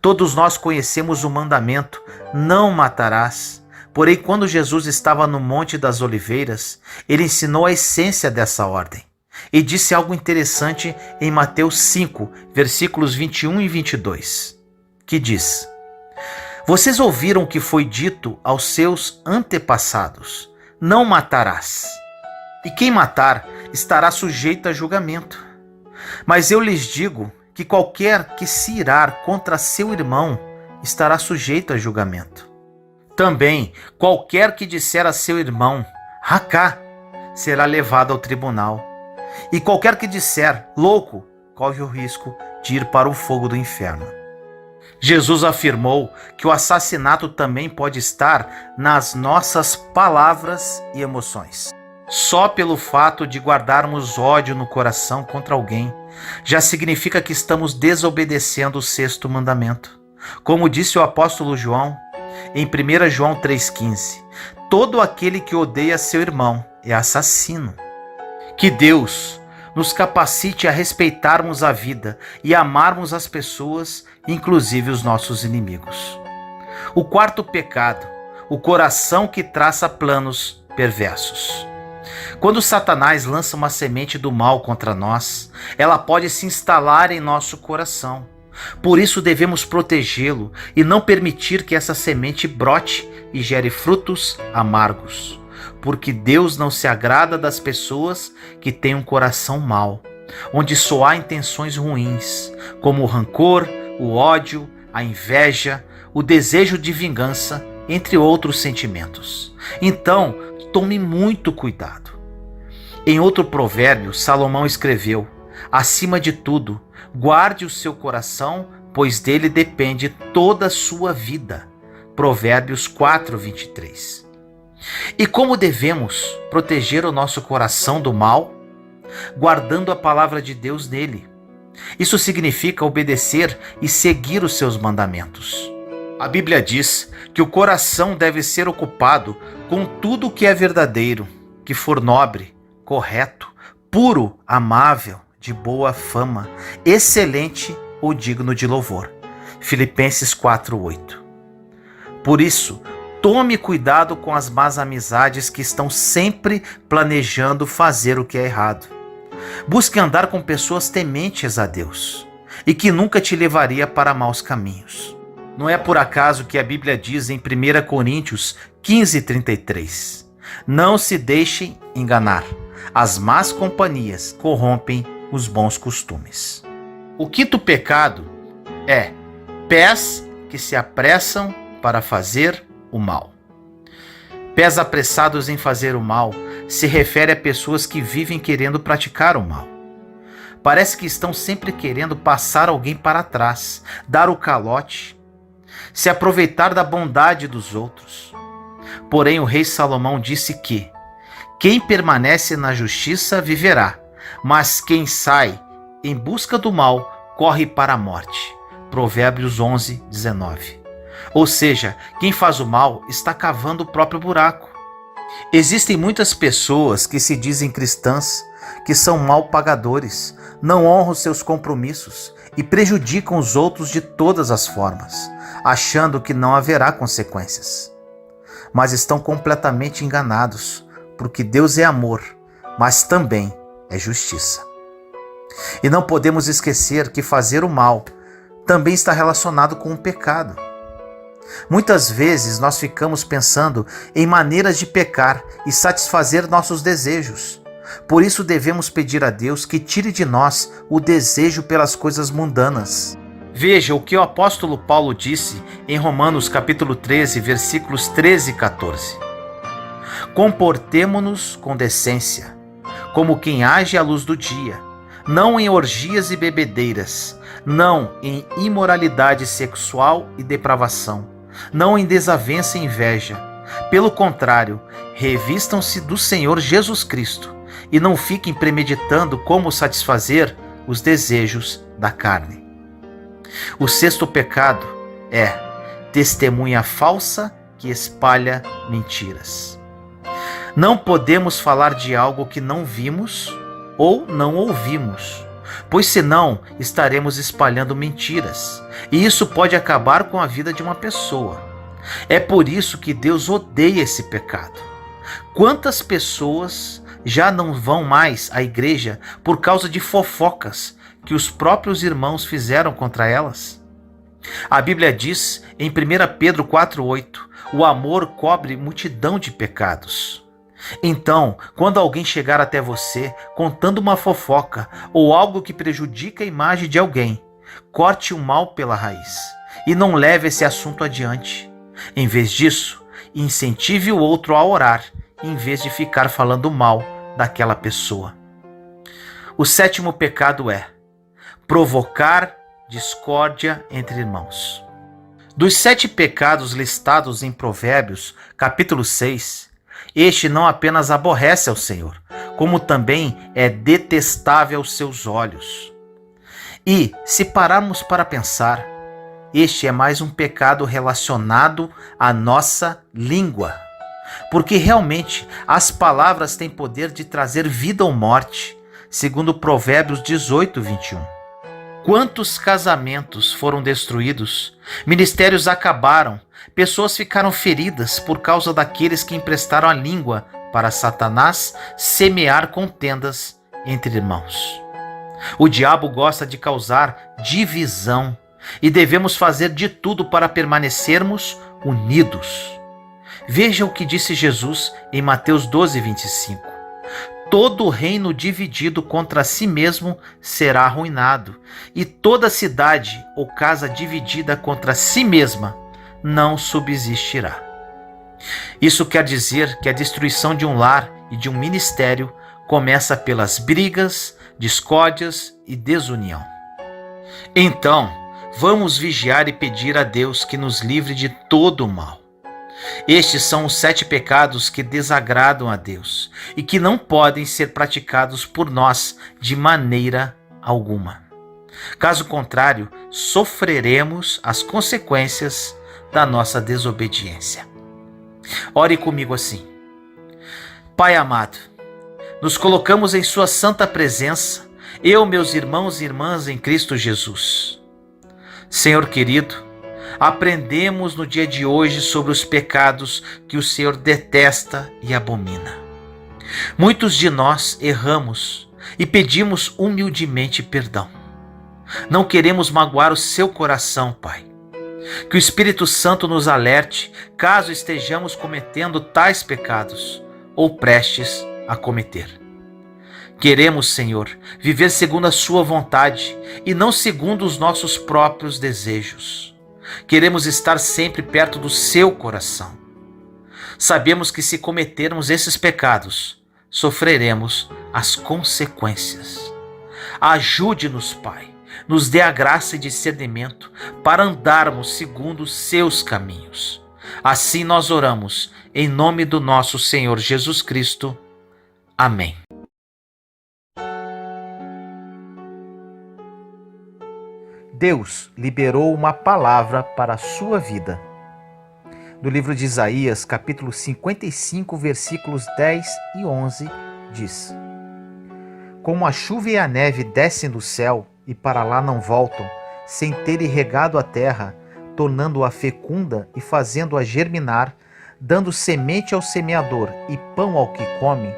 Todos nós conhecemos o mandamento: não matarás. Porém, quando Jesus estava no Monte das Oliveiras, ele ensinou a essência dessa ordem e disse algo interessante em Mateus 5, versículos 21 e 22, que diz: Vocês ouviram o que foi dito aos seus antepassados: não matarás. E quem matar estará sujeito a julgamento. Mas eu lhes digo que qualquer que se irar contra seu irmão estará sujeito a julgamento. Também qualquer que disser a seu irmão, racá, será levado ao tribunal. E qualquer que disser, louco, corre o risco de ir para o fogo do inferno. Jesus afirmou que o assassinato também pode estar nas nossas palavras e emoções. Só pelo fato de guardarmos ódio no coração contra alguém, já significa que estamos desobedecendo o sexto mandamento. Como disse o apóstolo João, em 1 João 3,15, todo aquele que odeia seu irmão é assassino. Que Deus nos capacite a respeitarmos a vida e amarmos as pessoas, inclusive os nossos inimigos. O quarto pecado, o coração que traça planos perversos. Quando Satanás lança uma semente do mal contra nós, ela pode se instalar em nosso coração. Por isso devemos protegê-lo e não permitir que essa semente brote e gere frutos amargos. Porque Deus não se agrada das pessoas que têm um coração mau. onde só há intenções ruins, como o rancor, o ódio, a inveja, o desejo de vingança, entre outros sentimentos. Então, tome muito cuidado. Em outro provérbio, Salomão escreveu: acima de tudo, guarde o seu coração, pois dele depende toda a sua vida. Provérbios 4:23. E como devemos proteger o nosso coração do mal? Guardando a palavra de Deus nele. Isso significa obedecer e seguir os seus mandamentos. A Bíblia diz que o coração deve ser ocupado com tudo o que é verdadeiro, que for nobre, correto, puro, amável, de boa fama, excelente ou digno de louvor. Filipenses 4:8. Por isso, tome cuidado com as más amizades que estão sempre planejando fazer o que é errado. Busque andar com pessoas tementes a Deus e que nunca te levaria para maus caminhos. Não é por acaso que a Bíblia diz em 1 Coríntios 15:33: não se deixem enganar, as más companhias corrompem os bons costumes. O quinto pecado é pés que se apressam para fazer o mal. Pés apressados em fazer o mal se refere a pessoas que vivem querendo praticar o mal. Parece que estão sempre querendo passar alguém para trás, dar o calote, se aproveitar da bondade dos outros. Porém, o rei Salomão disse que quem permanece na justiça viverá, mas quem sai em busca do mal corre para a morte. Provérbios 11:19. Ou seja, quem faz o mal está cavando o próprio buraco. Existem muitas pessoas que se dizem cristãs, que são mal pagadores, não honram seus compromissos e prejudicam os outros de todas as formas, achando que não haverá consequências. Mas estão completamente enganados, porque Deus é amor, mas também é justiça. E não podemos esquecer que fazer o mal também está relacionado com o pecado. Muitas vezes nós ficamos pensando em maneiras de pecar e satisfazer nossos desejos. Por isso devemos pedir a Deus que tire de nós o desejo pelas coisas mundanas. Veja o que o apóstolo Paulo disse em Romanos capítulo 13, versículos 13 e 14. Comportemo-nos com decência, como quem age à luz do dia, não em orgias e bebedeiras, não em imoralidade sexual e depravação, não em desavença e inveja. Pelo contrário, revistam-se do Senhor Jesus Cristo e não fiquem premeditando como satisfazer os desejos da carne. O sexto pecado é testemunha falsa que espalha mentiras. Não podemos falar de algo que não vimos ou não ouvimos, pois senão estaremos espalhando mentiras, e isso pode acabar com a vida de uma pessoa. É por isso que Deus odeia esse pecado. Quantas pessoas já não vão mais à igreja por causa de fofocas que os próprios irmãos fizeram contra elas? A Bíblia diz em 1 Pedro 4:8, o amor cobre multidão de pecados. Então, quando alguém chegar até você contando uma fofoca ou algo que prejudica a imagem de alguém, corte o mal pela raiz e não leve esse assunto adiante. Em vez disso, incentive o outro a orar, em vez de ficar falando mal daquela pessoa. O sétimo pecado é provocar discórdia entre irmãos. Dos 7 pecados listados em Provérbios, capítulo 6, este não apenas aborrece ao Senhor, como também é detestável aos seus olhos. E, se pararmos para pensar, este é mais um pecado relacionado à nossa língua. Porque realmente as palavras têm poder de trazer vida ou morte, segundo Provérbios 18:21. Quantos casamentos foram destruídos, ministérios acabaram, pessoas ficaram feridas por causa daqueles que emprestaram a língua para Satanás semear contendas entre irmãos. O diabo gosta de causar divisão e devemos fazer de tudo para permanecermos unidos. Veja o que disse Jesus em Mateus 12:25. todo reino dividido contra si mesmo será arruinado, e toda cidade ou casa dividida contra si mesma não subsistirá. Isso quer dizer que a destruição de um lar e de um ministério começa pelas brigas, discórdias e desunião. Então, vamos vigiar e pedir a Deus que nos livre de todo o mal. Estes são os 7 pecados que desagradam a Deus e que não podem ser praticados por nós de maneira alguma. Caso contrário, sofreremos as consequências da nossa desobediência. Ore comigo assim: Pai amado, nos colocamos em sua santa presença, eu, meus irmãos e irmãs em Cristo Jesus. Senhor querido, aprendemos no dia de hoje sobre os pecados que o Senhor detesta e abomina. Muitos de nós erramos e pedimos humildemente perdão. Não queremos magoar o seu coração, Pai. Que o Espírito Santo nos alerte caso estejamos cometendo tais pecados ou prestes a cometer. Queremos, Senhor, viver segundo a sua vontade e não segundo os nossos próprios desejos. Queremos estar sempre perto do seu coração. Sabemos que se cometermos esses pecados, sofreremos as consequências. Ajude-nos, Pai. Nos dê a graça e discernimento para andarmos segundo os seus caminhos. Assim nós oramos, em nome do nosso Senhor Jesus Cristo. Amém. Deus liberou uma palavra para a sua vida. No livro de Isaías, capítulo 55, versículos 10 e 11, diz: Como a chuva e a neve descem do céu e para lá não voltam, sem terem regado a terra, tornando-a fecunda e fazendo-a germinar, dando semente ao semeador e pão ao que come,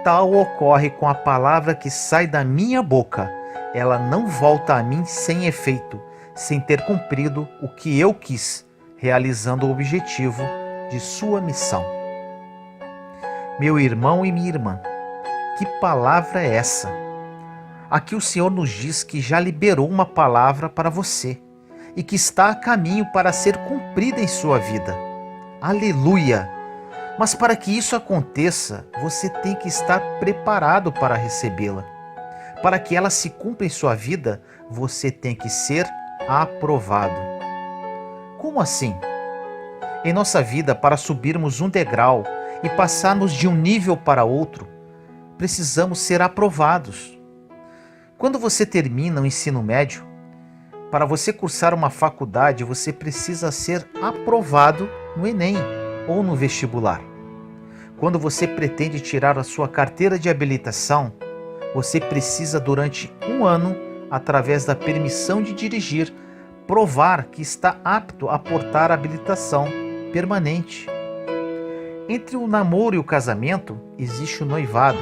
tal ocorre com a palavra que sai da minha boca. Ela não volta a mim sem efeito, sem ter cumprido o que eu quis, realizando o objetivo de sua missão. Meu irmão e minha irmã, que palavra é essa? Aqui o Senhor nos diz que já liberou uma palavra para você e que está a caminho para ser cumprida em sua vida. Aleluia! Mas para que isso aconteça, você tem que estar preparado para recebê-la. Para que ela se cumpra em sua vida, você tem que ser aprovado. Como assim? Em nossa vida, para subirmos um degrau e passarmos de um nível para outro, precisamos ser aprovados. Quando você termina o ensino médio, para você cursar uma faculdade, você precisa ser aprovado no Enem ou no vestibular. Quando você pretende tirar a sua carteira de habilitação, você precisa, durante um ano, através da permissão de dirigir, provar que está apto a portar a habilitação permanente. Entre o namoro e o casamento, existe o noivado,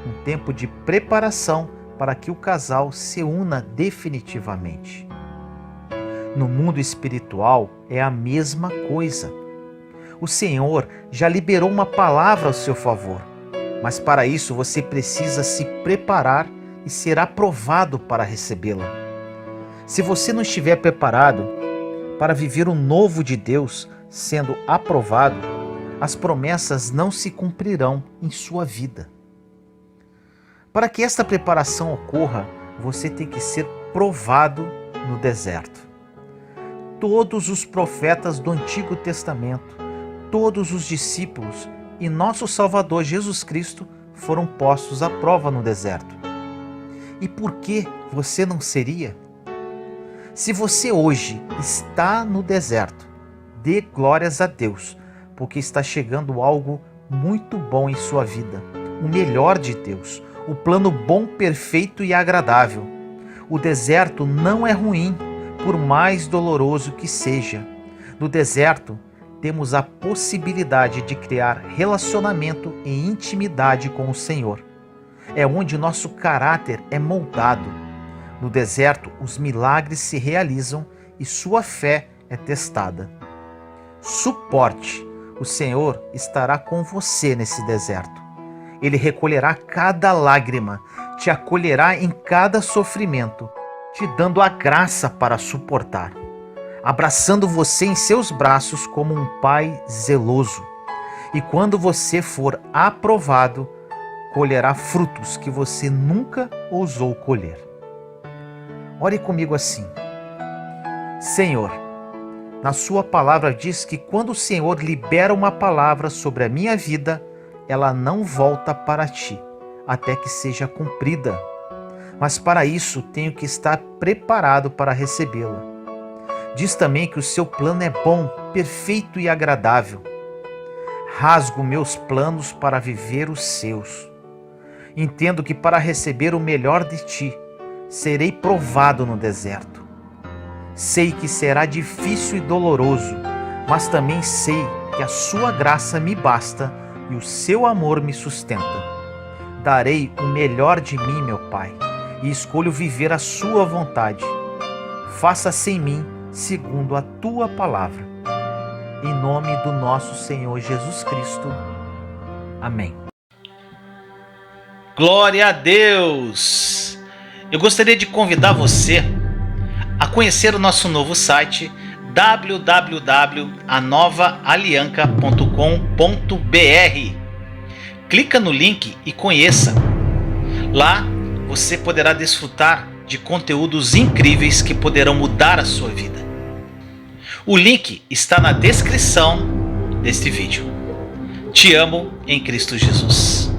um tempo de preparação para que o casal se una definitivamente. No mundo espiritual é a mesma coisa. O Senhor já liberou uma palavra ao seu favor, mas para isso você precisa se preparar e ser aprovado para recebê-la. Se você não estiver preparado para viver o novo de Deus sendo aprovado, as promessas não se cumprirão em sua vida. Para que esta preparação ocorra, você tem que ser provado no deserto. Todos os profetas do Antigo Testamento, todos os discípulos e nosso Salvador Jesus Cristo foram postos à prova no deserto. E por que você não seria? Se você hoje está no deserto, dê glórias a Deus, porque está chegando algo muito bom em sua vida, o melhor de Deus, o plano bom, perfeito e agradável. O deserto não é ruim, por mais doloroso que seja. No deserto, temos a possibilidade de criar relacionamento e intimidade com o Senhor. É onde nosso caráter é moldado. No deserto, os milagres se realizam e sua fé é testada. Suporte. O Senhor estará com você nesse deserto. Ele recolherá cada lágrima, te acolherá em cada sofrimento, te dando a graça para suportar, abraçando você em seus braços como um pai zeloso. E quando você for aprovado, colherá frutos que você nunca ousou colher. Ore comigo assim: Senhor, na sua palavra diz que quando o Senhor libera uma palavra sobre a minha vida, ela não volta para ti, até que seja cumprida. Mas para isso tenho que estar preparado para recebê-la. Diz também que o seu plano é bom, perfeito e agradável. Rasgo meus planos para viver os seus. Entendo que para receber o melhor de ti, serei provado no deserto. Sei que será difícil e doloroso, mas também sei que a sua graça me basta e o seu amor me sustenta. Darei o melhor de mim, meu Pai, e escolho viver a sua vontade. Faça-se em mim segundo a tua palavra. Em nome do nosso Senhor Jesus Cristo. Amém. Glória a Deus! Eu gostaria de convidar você a conhecer o nosso novo site www.anovaalianca.com.br. Clica no link e conheça. Lá você poderá desfrutar de conteúdos incríveis que poderão mudar a sua vida. O link está na descrição deste vídeo. Te amo em Cristo Jesus.